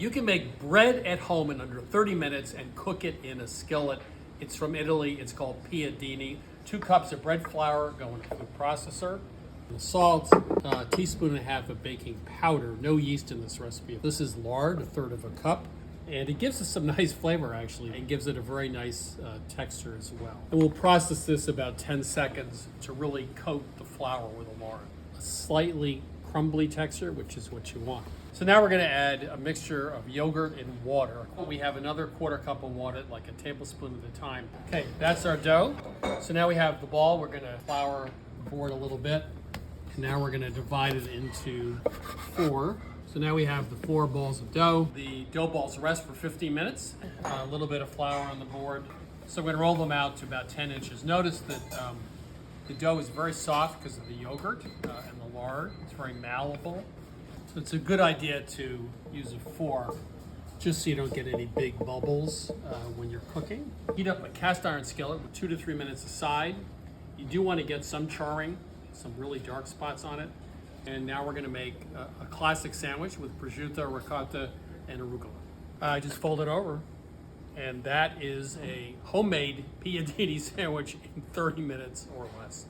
You can make bread at home in under 30 minutes and cook it in a skillet. It's from Italy. It's called piadine. 2 cups of bread flour go in a food processor. Salt, a teaspoon and a half of baking powder. No yeast in this recipe. This is lard, 1/3 of a cup. And it gives us some nice flavor, actually. It gives it a very nice texture as well. And we'll process this about 10 seconds to really coat the flour with the lard. A slightly crumbly texture, which is what you want. So now we're going to add a mixture of yogurt and water. We have another 1/4 cup of water, like a tablespoon at a time. Okay, that's our dough. So now we have the ball. We're going to flour the board a little bit. And now we're going to divide it into 4. So now we have the 4 balls of dough. The dough balls rest for 15 minutes. A little bit of flour on the board. So we're going to roll them out to about 10 inches. Notice that the dough is very soft because of the yogurt and the lard. It's very malleable. So it's a good idea to use a fork just so you don't get any big bubbles when you're cooking. Heat up a cast iron skillet with 2 to 3 minutes aside. You do want to get some charring, some really dark spots on it. And now we're going to make a classic sandwich with prosciutto, ricotta, and arugula. I just fold it over, and that is a homemade piadine sandwich in 30 minutes or less.